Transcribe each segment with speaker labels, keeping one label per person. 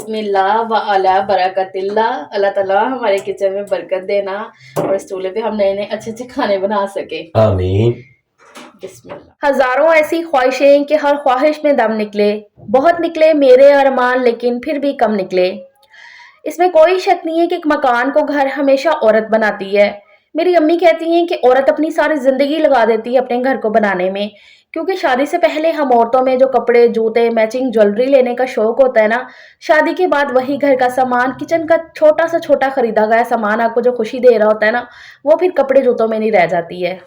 Speaker 1: बिस्मिल्लाह व अला बरकतिल्लाह। अल्लाह ताला हमारे किचन में बरकत देना और इस चूल्हे पे हम नए नए अच्छे अच्छे खाने बना सके, आमीन। बिस्मिल्लाह। हजारों ऐसी ख्वाहिशें कि हर ख्वाहिश में दम निकले, बहुत निकले मेरे अरमान लेकिन फिर भी कम निकले। इसमें कोई शक नहीं है कि एक मकान को घर हमेशा औरत बनाती है। मेरी अम्मी कहती हैं कि औरत अपनी सारी ज़िंदगी लगा देती है अपने घर को बनाने में, क्योंकि शादी से पहले हम औरतों में जो कपड़े, जूते, मैचिंग ज्वेलरी लेने का शौक होता है ना, शादी के बाद वही घर का सामान, किचन का छोटा से छोटा खरीदा गया सामान आपको जो खुशी दे रहा होता है ना, वो फिर कपड़े जूतों में नहीं रह जाती है।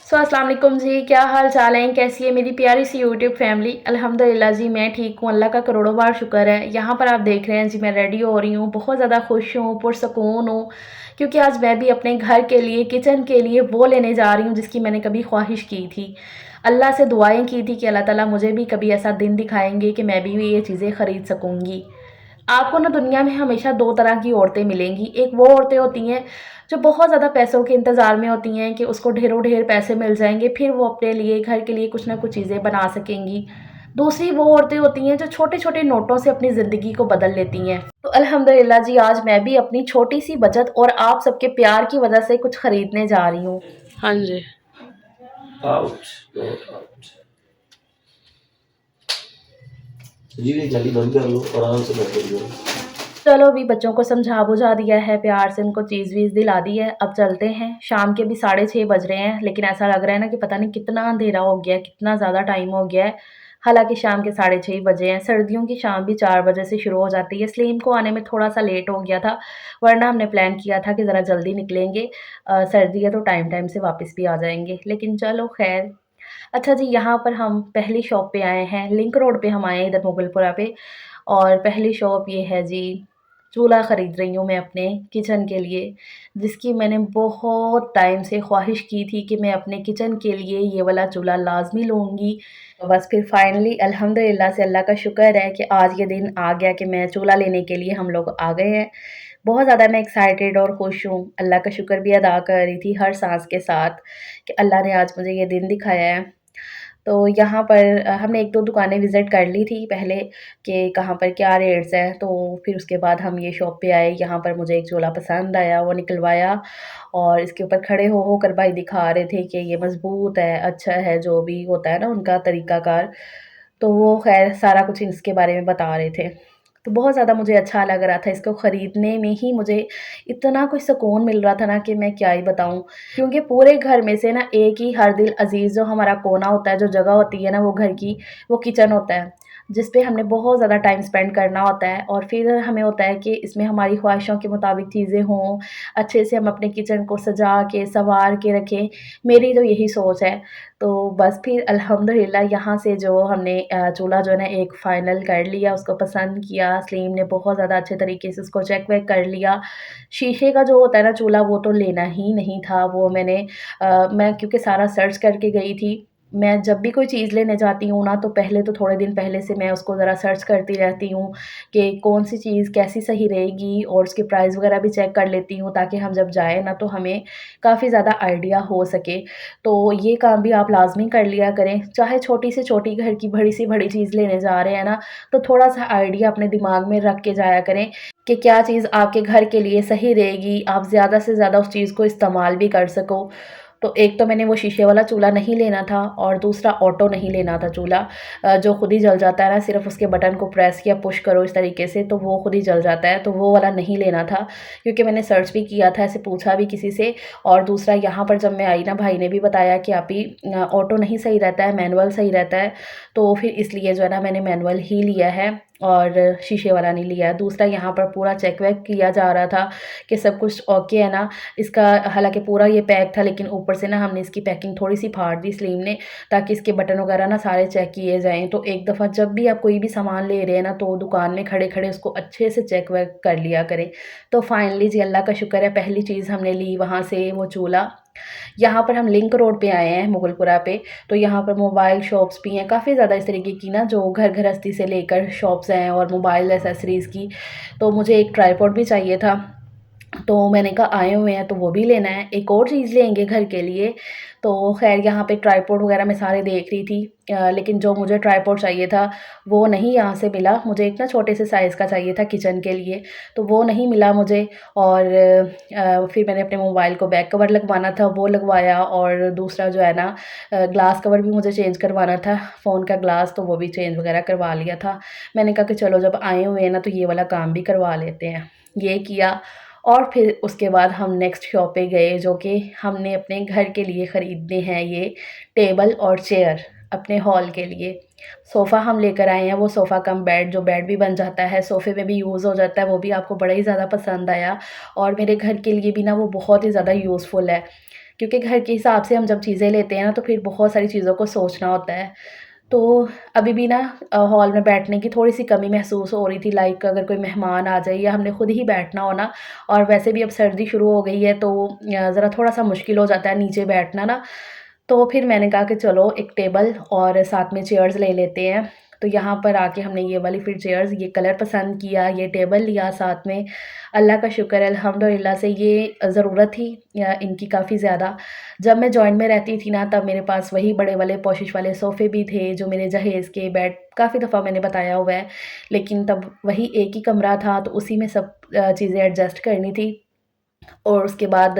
Speaker 1: अस्सलाम वालेकुम जी, क्या हाल चाल है, कैसी है मेरी प्यारी सी यूट्यूब फैमिली। अल्हम्दुलिल्लाह जी मैं ठीक हूँ, अल्लाह का करोड़ों बार शुक्र है। यहाँ पर आप देख रहे हैं जी मैं रेडी हो रही हूँ, बहुत ज़्यादा खुश हूँ, पुरसकून हूँ, क्योंकि आज मैं भी अपने घर के लिए, किचन के लिए वो लेने जा रही हूँ जिसकी मैंने कभी ख्वाहिश की थी। अल्लाह से दुआएं की थी कि अल्लाह ताला मुझे भी कभी ऐसा दिन दिखाएंगे कि मैं भी ये चीज़ें ख़रीद सकूँगी। आपको ना दुनिया में हमेशा 2 तरह की औरतें मिलेंगी। एक वो औरतें होती हैं जो बहुत ज़्यादा पैसों के इंतज़ार में होती हैं कि उसको ढेरों ढेर पैसे मिल जाएँगे, फिर वो अपने लिए, घर के लिए कुछ ना कुछ चीज़ें बना सकेंगी। दूसरी वो औरतें होती हैं जो छोटे-छोटे नोटों से अपनी ज़िंदगी को बदल लेती हैं। तो अल्हम्दुलिल्लाह जी आज मैं भी अपनी छोटी-सी बचत और आप सबके प्यार की वज़ह से कुछ खरीदने जा रही हूँ। हाँ जी। Out, got out. जी जल्दी बंद कर लो, आराम से बैठ जाओ। चलो अभी बच्चों को समझा बुझा दिया है, प्यार से उनको चीज़ वीज़ दिला दी है, अब चलते हैं। शाम के भी 6:30 बज रहे हैं, लेकिन ऐसा लग रहा है ना कि पता नहीं कितना अंधेरा हो गया है, कितना ज़्यादा टाइम हो गया है। हालाँकि शाम के 6:30 बजे हैं, सर्दियों की शाम भी 4 बजे से शुरू हो जाती है। सलीम को आने में थोड़ा-सा लेट हो गया था, वरना हमने प्लान किया था कि ज़रा जल्दी निकलेंगे। सर्दी है तो टाइम-टाइम से वापस भी आ जाएँगे, लेकिन चलो खैर। अच्छा जी, यहाँ पर हम पहली शॉप पे आए हैं, लिंक रोड पे हम आए हैं इधर मुगलपुरा पे, और पहली शॉप ये है जी, चूल्हा ख़रीद रही हूँ मैं अपने किचन के लिए, जिसकी मैंने बहुत टाइम से ख्वाहिश की थी कि मैं अपने किचन के लिए ये वाला चूल्हा लाज़मी लूँगी। तो बस फिर फाइनली अल्हम्दुलिल्लाह से अल्लाह का शुक्र है कि आज ये दिन आ गया कि मैं चूल्हा लेने के लिए हम लोग आ गए हैं। बहुत ज़्यादा मैं एक्साइटेड और खुश हूँ, अल्लाह का शुक्र भी अदा कर रही थी हर साँस के साथ कि अल्लाह ने आज मुझे ये दिन दिखाया है। तो यहाँ पर हमने 1-2 दुकानें विज़िट कर ली थी पहले कि कहाँ पर क्या रेट्स हैं, तो फिर उसके बाद हम ये शॉप पे आए। यहाँ पर मुझे एक चूल्हा पसंद आया, वो निकलवाया और इसके ऊपर खड़े हो होकर भाई दिखा रहे थे कि ये मज़बूत है, अच्छा है, जो भी होता है ना उनका तरीक़ाकार। तो वो ख़ैर सारा कुछ इसके बारे में बता रहे थे। तो बहुत ज़्यादा मुझे अच्छा लग रहा था, इसको ख़रीदने में ही मुझे इतना कुछ सुकून मिल रहा था ना कि मैं क्या ही बताऊँ। क्योंकि पूरे घर में से ना एक ही हर दिल अज़ीज़ जो हमारा कोना होता है, जो जगह होती है ना वो घर की, वो किचन होता है, जिस पे हमने बहुत ज़्यादा टाइम स्पेंड करना होता है और फिर हमें होता है कि इसमें हमारी ख्वाहिशों के मुताबिक चीज़ें हों, अच्छे से हम अपने किचन को सजा के, सँवार के रखें। मेरी तो यही सोच है। तो बस फिर अल्हम्दुलिल्लाह यहाँ से जो हमने चूल्हा जो है ना एक फ़ाइनल कर लिया, उसको पसंद किया, सलीम ने बहुत ज़्यादा अच्छे तरीके से उसको चेक वेक कर लिया। शीशे का जो होता है ना चूल्हा वो तो लेना ही नहीं था, वो मैं क्योंकि सारा सर्च करके गई थी। मैं जब भी कोई चीज़ लेने जाती हूँ ना, तो पहले तो थोड़े दिन पहले से मैं उसको ज़रा सर्च करती रहती हूँ कि कौन-सी चीज़ कैसी सही रहेगी और उसके प्राइस वगैरह भी चेक कर लेती हूँ, ताकि हम जब जाएँ ना तो हमें काफ़ी ज़्यादा आइडिया हो सके। तो ये काम भी आप लाज़मी कर लिया करें, चाहे छोटी से छोटी घर की बड़ी से बड़ी चीज़ लेने जा रहे हैं ना, तो थोड़ा-सा आइडिया अपने दिमाग में रख के जाया करें कि क्या चीज़ आपके घर के लिए सही रहेगी, आप ज़्यादा से ज़्यादा उस चीज़ को इस्तेमाल भी कर सको। तो एक तो मैंने वो शीशे वाला चूल्हा नहीं लेना था और दूसरा ऑटो नहीं लेना था चूल्हा, जो खुद ही जल जाता है ना, सिर्फ़ उसके बटन को प्रेस या पुश करो इस तरीके से तो वो खुद ही जल जाता है, तो वो वाला नहीं लेना था। क्योंकि मैंने सर्च भी किया था, ऐसे पूछा भी किसी से, और दूसरा यहाँ पर जब मैं आई ना, भाई ने भी बताया कि आपी ऑटो नहीं सही रहता है, मैनुअल सही रहता है। तो फिर इसलिए जो है ना मैंने मैनुअल ही लिया है और शीशे वाला नहीं लिया है। दूसरा यहाँ पर पूरा चेक वेक किया जा रहा था कि सब कुछ ओके है ना। इसका हालाँकि पूरा ये पैक था, लेकिन ऊपर से ना हमने इसकी पैकिंग थोड़ी-सी फाड़ दी सलीम ने, ताकि इसके बटन वगैरह ना सारे चेक किए जाएँ। तो एक दफ़ा जब भी आप कोई भी सामान ले रहे हैं ना, तो दुकान में खड़े-खड़े उसको अच्छे से चेक वेक कर लिया करें। तो फाइनली जी अल्लाह का शुक्र है, पहली चीज़ हमने ली वहाँ से वो चूल्हा। यहाँ पर हम लिंक रोड पे आए हैं मुगलपुरा पे, तो यहाँ पर मोबाइल शॉप्स भी हैं, काफ़ी ज़्यादा इस तरीके की ना जो घर गृहस्थी से लेकर शॉप्स हैं और मोबाइल एक्सेसरीज़ की। तो मुझे एक ट्राइपॉड भी चाहिए था, तो मैंने कहा आए हुए हैं तो वो भी लेना है, एक और चीज़ लेंगे घर के लिए। तो ख़ैर यहाँ पे ट्राइपॉड वग़ैरह मैं सारे देख रही थी, लेकिन जो मुझे ट्राइपॉड चाहिए था वो नहीं यहाँ से मिला। मुझे एक ना छोटे से साइज़ का चाहिए था किचन के लिए, तो वो नहीं मिला मुझे। और फिर मैंने अपने मोबाइल को बैक कवर लगवाना था, वो लगवाया, और दूसरा जो है ना ग्लास कवर भी मुझे चेंज करवाना था, फ़ोन का ग्लास, तो वो भी चेंज वग़ैरह करवा लिया था। मैंने कहा कि चलो जब आए हुए हैं ना तो ये वाला काम भी करवा लेते हैं। ये किया, और फिर उसके बाद हम नेक्स्ट शॉप पे गए, जो कि हमने अपने घर के लिए ख़रीदने हैं ये टेबल और चेयर अपने हॉल के लिए। सोफ़ा हम लेकर आए हैं, वो सोफ़ा कम बेड, जो बेड भी बन जाता है, सोफ़े में भी यूज़ हो जाता है, वो भी आपको बड़ा ही ज़्यादा पसंद आया। और मेरे घर के लिए भी ना वो बहुत ही ज़्यादा यूज़फुल है, क्योंकि घर के हिसाब से हम जब चीज़ें लेते हैं ना तो फिर बहुत सारी चीज़ों को सोचना होता है। तो अभी भी ना हॉल में बैठने की थोड़ी-सी कमी महसूस हो रही थी, लाइक अगर कोई मेहमान आ जाए या हमने खुद ही बैठना हो ना, और वैसे भी अब सर्दी शुरू हो गई है तो ज़रा थोड़ा-सा मुश्किल हो जाता है नीचे बैठना ना। तो फिर मैंने कहा कि चलो एक टेबल और साथ में चेयर्स ले लेते हैं। तो यहाँ पर आके हमने ये वाली फिर चेयर्स, ये कलर पसंद किया, ये टेबल लिया साथ में। अल्लाह का शुक्र है अल्हम्दुलिल्लाह से, ये ज़रूरत थी इनकी काफ़ी ज़्यादा। जब मैं जॉइंट में रहती थी ना तब मेरे पास वही बड़े वाले पोशिश वाले सोफ़े भी थे, जो मेरे जहेज़ के बेड, काफ़ी दफ़ा मैंने बताया हुआ है। लेकिन तब वही एक ही कमरा था तो उसी में सब चीज़ें एडजस्ट करनी थी। और उसके बाद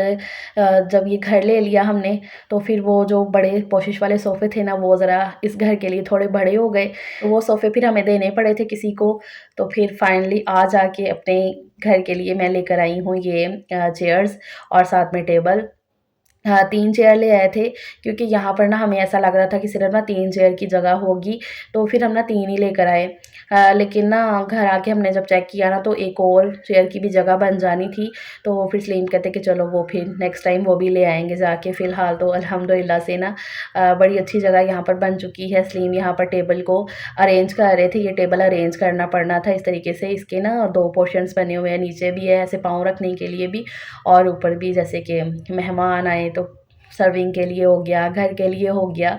Speaker 1: जब ये घर ले लिया हमने, तो फिर वो जो बड़े पोशिश वाले सोफ़े थे ना, वो ज़रा इस घर के लिए थोड़े बड़े हो गए। तो वो सोफ़े फिर हमें देने पड़े थे किसी को। तो फिर फाइनली आज आके अपने घर के लिए मैं लेकर आई हूँ ये चेयर्स और साथ में टेबल। हाँ, 3 चेयर ले आए थे, क्योंकि यहाँ पर ना हमें ऐसा लग रहा था कि सिर्फ़ ना 3 चेयर की जगह होगी, तो फिर हम ना 3 ही लेकर आए। लेकिन ना घर आके हमने जब चेक किया ना तो एक और चेयर की भी जगह बन जानी थी, तो फिर सलीम कहते कि चलो वो फिर नेक्स्ट टाइम वो भी ले आएँगे जाके। फ़िलहाल तो अल्हम्दुलिल्लाह से ना बड़ी अच्छी जगह यहाँ पर बन चुकी है। सलीम यहाँ पर टेबल को अरेंज कर रहे थे, ये टेबल अरेंज करना पड़ना था इस तरीके से, इसके ना 2 पोर्शन्स बने हुए हैं, नीचे भी है ऐसे पाँव रखने के लिए भी, और ऊपर भी, जैसे कि मेहमान आए तो सर्विंग के लिए हो गया, घर के लिए हो गया।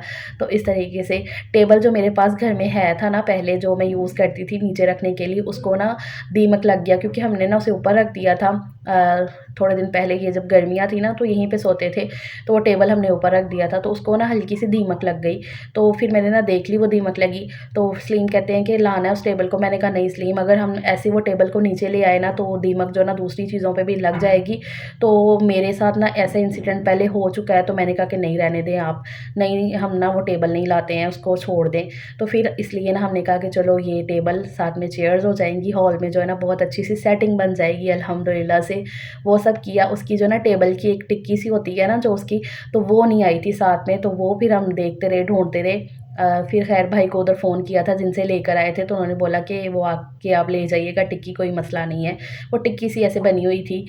Speaker 1: तो इस तरीके से टेबल जो मेरे पास घर में है था ना पहले, जो मैं यूज़ करती थी नीचे रखने के लिए, उसको ना दीमक लग गया, क्योंकि हमने ना उसे ऊपर रख दिया था थोड़े दिन पहले। ये जब गर्मियाँ थी ना तो यहीं पे सोते थे, तो वो टेबल हमने ऊपर रख दिया था, तो उसको ना हल्की सी दीमक लग गई। तो फिर मैंने ना देख ली वो दीमक लगी, तो सलीम कहते हैं कि लाना है उस टेबल को। मैंने कहा नहीं सलीम, अगर हम ऐसे वो टेबल को नीचे ले आए ना तो वो दीमक जो ना दूसरी चीज़ों पे भी लग जाएगी। तो मेरे साथ ना ऐसा इंसिडेंट पहले हो चुका है, तो मैंने कहा कि नहीं रहने दें आप, नहीं हम ना वो टेबल नहीं लाते हैं, उसको छोड़ दें। तो फिर इसलिए ना हमने कहा कि चलो ये टेबल साथ में चेयर्स हो जाएँगी, हॉल में जो है ना बहुत अच्छी सी सेटिंग बन जाएगी अल्हम्दुलिल्लाह से। वो सब किया, उसकी जो ना टेबल की एक टिक्की सी होती है ना जो उसकी, तो वो नहीं आई थी साथ में, तो वो फिर हम देखते रहे, ढूँढते रहे। फिर खैर भाई को उधर फ़ोन किया था जिनसे लेकर आए थे, तो उन्होंने बोला कि वो आके आप ले जाइएगा टिक्की, कोई मसला नहीं है। वो टिक्की सी ऐसे बनी हुई थी।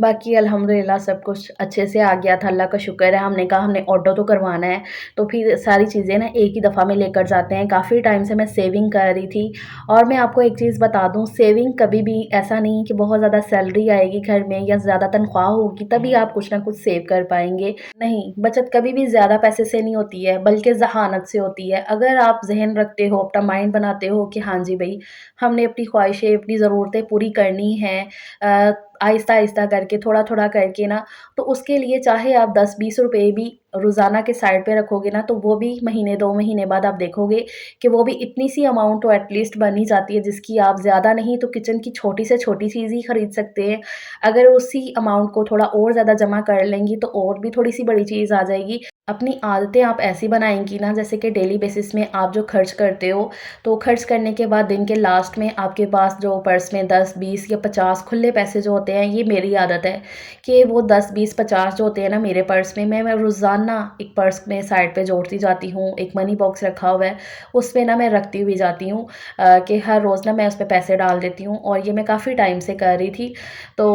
Speaker 1: बाकी अल्हम्दुलिल्लाह सब कुछ अच्छे से आ गया था, अल्लाह का शुक्र है। हमने कहा हमने ऑर्डर तो करवाना है, तो फिर सारी चीज़ें ना एक ही दफ़ा में लेकर जाते हैं। काफ़ी टाइम से मैं सेविंग कर रही थी, और मैं आपको एक चीज़ बता दूँ, सेविंग कभी भी ऐसा नहीं कि बहुत ज़्यादा सैलरी आएगी घर में या ज़्यादा तनख्वाह होगी तभी आप कुछ ना कुछ सेव कर पाएँगे। नहीं, बचत कभी भी ज़्यादा पैसे से नहीं होती है, बल्कि ज़हानत से होती है। अगर आप ज़हन रखते हो, अपना माइंड बनाते हो कि हाँ जी भई, हमने अपनी ख्वाहिशें, अपनी ज़रूरतें पूरी करनी हैं, आहिस्ता-आहिस्ता करके, थोड़ा-थोड़ा करके ना, तो उसके लिए चाहे आप 10-20 रुपए भी रोज़ाना के साइड पे रखोगे ना, तो वो भी महीने 2 महीने बाद आप देखोगे कि वो भी इतनी सी अमाउंट तो एटलीस्ट बन ही जाती है, जिसकी आप ज़्यादा नहीं तो किचन की छोटी से छोटी चीज़ ही खरीद सकते हैं। अगर उसी अमाउंट को थोड़ा और ज़्यादा जमा कर लेंगी, तो और भी थोड़ी-सी बड़ी चीज़ आ जाएगी। अपनी आदतें आप ऐसी बनाएँगी ना, जैसे कि डेली बेसिस में आप जो खर्च करते हो, तो खर्च करने के बाद दिन के लास्ट में आपके पास जो पर्स में 10, 20 या 50 खुले पैसे जो होते हैं, ये मेरी आदत है कि वो 10, 20, 50 जो होते हैं ना मेरे पर्स में, मैं रोज़ाना एक पर्स में साइड पे जोड़ती जाती हूँ। एक मनी बॉक्स रखा हुआ है, उसमें ना मैं रखती हुई जाती हूँ कि हर रोज़ ना मैं उसपे पैसे डाल देती हूँ, और ये मैं काफ़ी टाइम से कर रही थी। तो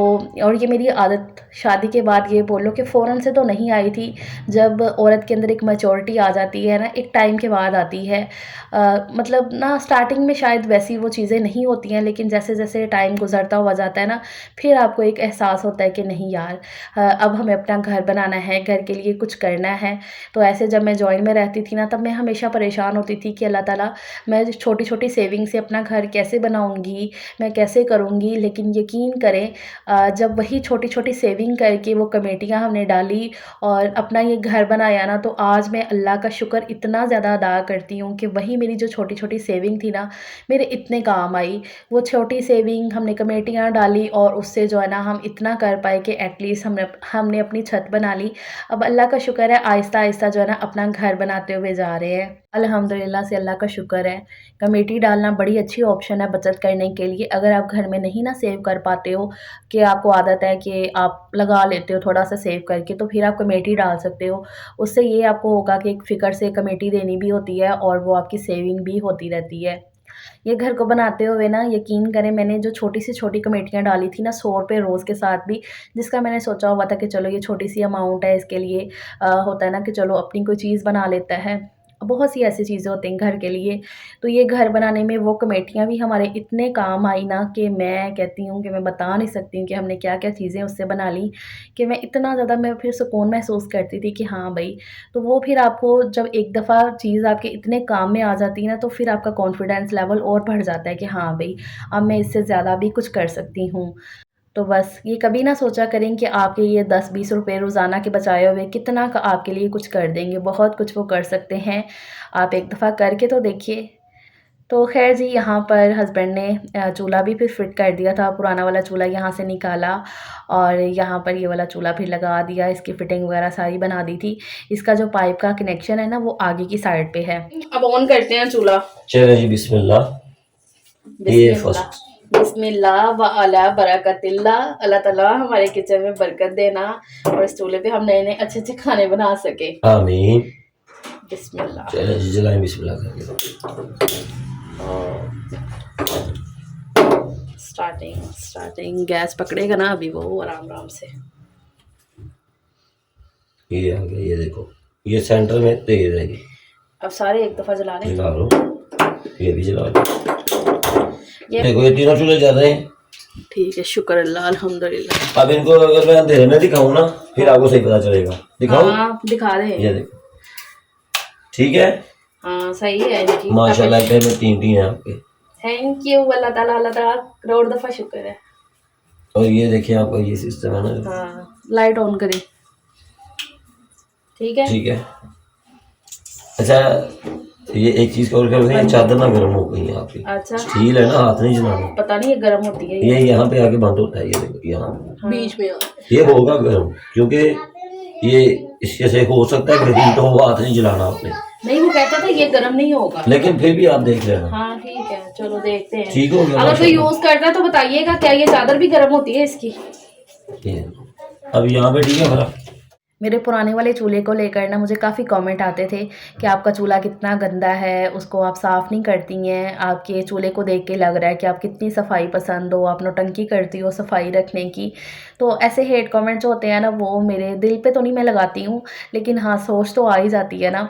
Speaker 1: और ये मेरी आदत शादी के बाद, ये बोलो कि फ़ौरन से तो नहीं आई थी। जब औरत के अंदर एक मैच्योरिटी आ जाती है ना, एक टाइम के बाद आती है। मतलब ना स्टार्टिंग में शायद वैसी वो चीज़ें नहीं होती हैं, लेकिन जैसे-जैसे टाइम गुज़रता हुआ जाता है ना, फिर आपको एक एहसास होता है कि नहीं यार, अब हमें अपना घर बनाना है, घर के लिए कुछ करना है। तो ऐसे जब मैं जॉइन में रहती थी ना, तब मैं हमेशा परेशान होती थी कि अल्लाह ताला, मैं छोटी-छोटी सेविंग से अपना घर कैसे बनाऊँगी, मैं कैसे करूँगी? लेकिन यकीन करें, जब वही छोटी-छोटी सेविंग करके वो कमेटियाँ हमने डाली और अपना ये घर बनाया ना, तो आज मैं अल्लाह का शुक्र इतना ज़्यादा अदा करती हूँ कि वही मेरी जो छोटी-छोटी सेविंग थी ना, मेरे इतने काम आई। वो छोटी सेविंग हमने कमेटियाँ डाली और उससे जो है ना, हम इतना कर पाए कि एटलीस्ट हमने अपनी छत बना ली। अब अल्लाह का शुक्र है, आहिस्ता-आहिस्ता जो है ना, अपना घर बनाते हुए जा रहे हैं। अल्हम्दुलिल्लाह से अल्लाह का शुक्र है। कमेटी डालना बड़ी अच्छी ऑप्शन है बचत करने के लिए। अगर आप घर में नहीं ना सेव कर पाते हो, कि आपको आदत है कि आप लगा लेते हो थोड़ा-सा सेव करके, तो फिर आप कमेटी डाल सकते हो। उससे ये आपको होगा कि एक फ़िक्र से कमेटी देनी भी होती है और वो आपकी सेविंग भी होती रहती है। ये घर को बनाते हुए ना, यकीन करें, मैंने जो छोटी से छोटी कमेटियाँ डाली थी ना, ₹100 रोज़ के साथ भी, जिसका मैंने सोचा हुआ था कि चलो ये छोटी-सी अमाउंट है, इसके लिए होता है ना कि चलो अपनी कोई चीज़ बना लेता है। बहुत सी ऐसी चीज़ें होती हैं घर के लिए। तो ये घर बनाने में वो कमेटियाँ भी हमारे इतने काम आई ना, कि मैं कहती हूँ कि मैं बता नहीं सकती हूँ कि हमने क्या-क्या चीज़ें उससे बना ली, कि मैं इतना ज़्यादा मैं फिर सुकून महसूस करती थी कि हाँ भई, तो वो फिर आपको जब एक दफ़ा चीज़ आपके इतने काम में आ जाती है ना, तो फिर आपका कॉन्फिडेंस लेवल और बढ़ जाता है कि हाँ भई, अब मैं इससे ज़्यादा भी कुछ कर सकती हूँ। तो बस ये कभी ना सोचा करें कि आपके ये 10-20 रुपए रोज़ाना के बचाए हुए कितना क आपके लिए कुछ कर देंगे, बहुत कुछ वो कर सकते हैं। आप एक दफ़ा करके तो देखिए। तो ख़ैर जी, यहाँ पर हस्बैंड ने चूल्हा भी फिर फिट कर दिया था, पुराना वाला चूल्हा यहाँ से निकाला और यहाँ पर ये वाला चूल्हा फिर लगा दिया, इसकी फिटिंग वगैरह सारी बना दी थी। इसका जो पाइप का कनेक्शन है ना, वो आगे की साइड पे है। अब ऑन करते हैं चूल्हा।
Speaker 2: चलो जी, बिस्मिल्लाह। ये फर्स्ट
Speaker 1: बिस्मिल्लाह व अला बरकतिल्लाह। अल्लाह ताला हमारे किचन में बरकत देना और इस चूल्हे पे हम नए-नए अच्छे-अच्छे खाने बना सके।
Speaker 2: आमीन।
Speaker 1: बिस्मिल्लाह।
Speaker 2: चलो जी, जलाएं बिस्मिल्लाह करके।
Speaker 1: स्टार्टिंग गैस पकड़ेगा ना अभी वो आराम-आराम से।
Speaker 2: ये आ गया, ये देखो, ये सेंटर में तेज है ये।
Speaker 1: अब सारे एक दफ़ा जला लें।
Speaker 2: जला लो, ये भी जला लो। देखो ये तीनों चूल्हे जल रहे हैं।
Speaker 1: ठीक है, शुक्र अल्लाह, अल्हम्दुलिल्लाह।
Speaker 2: अब इनको अगर मैं अंधेरे में दिखाऊं ना, फिर आपको सही पता चलेगा। दिखाऊं?
Speaker 1: हाँ, दिखा दे।
Speaker 2: ये देखो, ठीक है।
Speaker 1: हाँ, सही है इनकी।
Speaker 2: माशाल्लाह, घर में तीन हैं आपके।
Speaker 1: थैंक यू अल्लाह ताला करोड़ दफ़ा शुक्र है।
Speaker 2: और ये देखिए, आपका ये सिस्टम है ना।
Speaker 1: हाँ, लाइट ऑन करें। ठीक है।
Speaker 2: ठीक है। अच्छा, ये एक चीज और कर दें, चादर ना गर्म हो गई है आपकी।
Speaker 1: अच्छा,
Speaker 2: स्टील है ना, हाथ नहीं चलाना।
Speaker 1: पता नहीं ये गर्म होती है
Speaker 2: ये यहाँ पे आके बंद होता है, ये देखो यहाँ
Speaker 1: हाँ। बीच में
Speaker 2: ये होगा गर्म, क्योंकि ये इसके से हो सकता है कि हीट हो, हाथ नहीं जलाना आपने।
Speaker 1: नहीं, वो कहता था ये गर्म नहीं होगा,
Speaker 2: लेकिन फिर भी आप देख लेना।
Speaker 1: हाँ ठीक है, चलो देखते हैं।
Speaker 2: ठीक हो गया।
Speaker 1: अगर कोई यूज करता है तो बताइएगा, क्या ये चादर भी गर्म होती है इसकी?
Speaker 2: अब यहाँ पे ठीक है भला।
Speaker 1: मेरे पुराने वाले चूल्हे को लेकर ना मुझे काफ़ी कमेंट आते थे कि आपका चूल्हा कितना गंदा है, उसको आप साफ़ नहीं करती हैं, आपके चूल्हे को देख के लग रहा है कि आप कितनी सफाई पसंद हो, आप नौटंकी करती हो सफाई रखने की। तो ऐसे हेट कमेंट जो होते हैं ना, वो मेरे दिल पे तो नहीं मैं लगाती हूँ, लेकिन हाँ, सोच तो आ ही जाती है ना।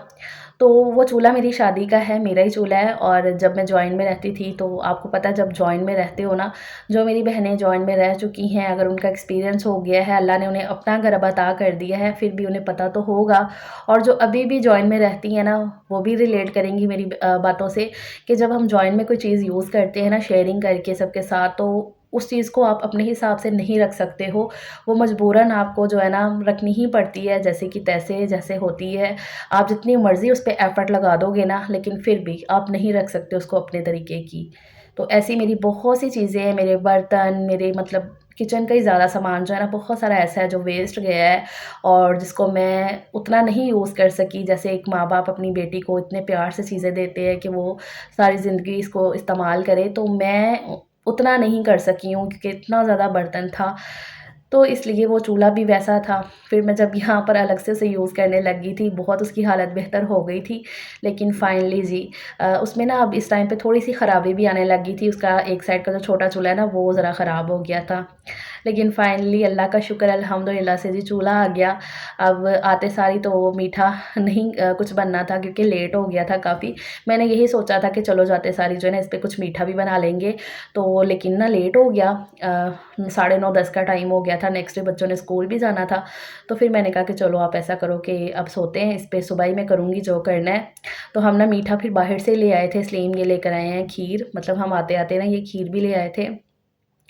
Speaker 1: तो वो चूल्हा मेरी शादी का है, मेरा ही चूल्हा है। और जब मैं जॉइन में रहती थी, तो आपको पता है जब जॉइन में रहते हो ना, जो मेरी बहनें जॉइन में रह चुकी हैं, अगर उनका एक्सपीरियंस हो गया है, अल्लाह ने उन्हें अपना घर अब अता कर दिया है, फिर भी उन्हें पता तो होगा। और जो अभी भी जॉइन में रहती हैं ना, वो भी रिलेट करेंगी मेरी बातों से, कि जब हम जॉइन में कोई चीज़ यूज़ करते हैं ना, शेयरिंग करके सबके साथ, तो उस चीज़ को आप अपने हिसाब से नहीं रख सकते हो। वो मजबूरन आपको जो है ना रखनी ही पड़ती है, जैसे कि तैसे जैसे होती है। आप जितनी मर्ज़ी उस पे एफ़र्ट लगा दोगे ना, लेकिन फिर भी आप नहीं रख सकते उसको अपने तरीके की। तो ऐसी मेरी बहुत सी चीज़ें हैं, मेरे बर्तन, मेरे मतलब किचन का ही ज़्यादा सामान जो है ना, बहुत सारा ऐसा है जो वेस्ट गया है और जिसको मैं उतना नहीं यूज़ कर सकी। जैसे एक माँ-बाप अपनी बेटी को इतने प्यार से चीज़ें देते हैं कि वो सारी ज़िंदगी इसको इस्तेमाल करे, तो मैं उतना नहीं कर सकी हूँ क्योंकि इतना ज़्यादा बर्तन था। तो इसलिए वो चूल्हा भी वैसा था। फिर मैं जब यहाँ पर अलग से उसे यूज़ करने लगी थी, बहुत उसकी हालत बेहतर हो गई थी। लेकिन फाइनली जी, उसमें ना अब इस टाइम पे थोड़ी-सी ख़राबी भी आने लगी थी। उसका एक साइड का जो छोटा चूल्हा है ना, वो ज़रा ख़राब हो गया था। लेकिन फाइनली अल्लाह का शुक्र अल्हम्दुलिल्लाह से जी चूल्हा आ गया। अब आते सारी तो वो मीठा नहीं कुछ बनना था क्योंकि लेट हो गया था काफ़ी। मैंने यही सोचा था कि चलो जाते सारी जो है ना इस पे कुछ मीठा भी बना लेंगे, तो लेकिन ना लेट हो गया। 9:30-10 का टाइम हो गया था, नेक्स्ट डे बच्चों ने स्कूल भी जाना था। तो फिर मैंने कहा कि चलो आप ऐसा करो कि अब सोते हैं, इस पे सुबह ही मैं करूँगी जो करना है। तो हम ना मीठा फिर बाहर से ले आए थे, इसलिए ये लेकर आए हैं खीर, मतलब हम आते-आते ना ये खीर भी ले आए थे।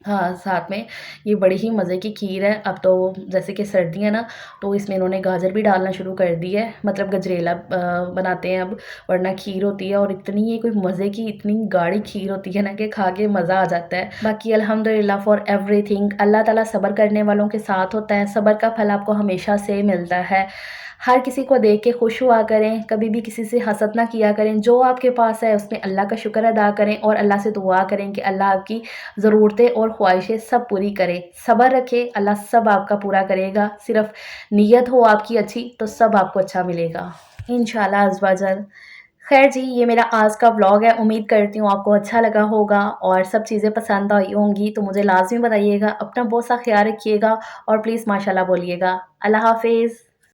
Speaker 1: हाँ, साथ में ये बड़ी ही मज़े की खीर है। अब तो जैसे कि सर्दी है ना, तो इसमें इन्होंने गाजर भी डालना शुरू कर दी है, मतलब गजरेला बनाते हैं अब, वरना खीर होती है और इतनी ये कोई मज़े की इतनी गाढ़ी खीर होती है ना कि खा के मज़ा आ जाता है। बाकी अल्हम्दुलिल्लाह फॉर एवरीथिंग, अल्लाह ताला सब्र करने वालों के साथ होता है, सब्र का फल आपको हमेशा से मिलता है। हर किसी को देख के खुश हुआ करें, कभी भी किसी से हसद ना किया करें, जो आपके पास है उसमें अल्लाह का शुक्र अदा करें और अल्लाह से दुआ करें कि अल्लाह आपकी ज़रूरतें और ख्वाहिशें सब पूरी करे। सब्र रखें, अल्लाह सब आपका पूरा करेगा। सिर्फ़ नीयत हो आपकी अच्छी तो सब आपको अच्छा मिलेगा इंशाल्लाह अज़्ज़ व जल। ख़ैर जी, ये मेरा आज का व्लॉग है। उम्मीद करती हूँ आपको अच्छा लगा होगा और सब चीज़ें पसंद आई होंगी, तो मुझे लाज़मी बताइएगा। अपना बहुत सा ख़्याल रखिएगा और प्लीज़ माशाल्लाह बोलिएगा। अल्लाह हाफ़िज़।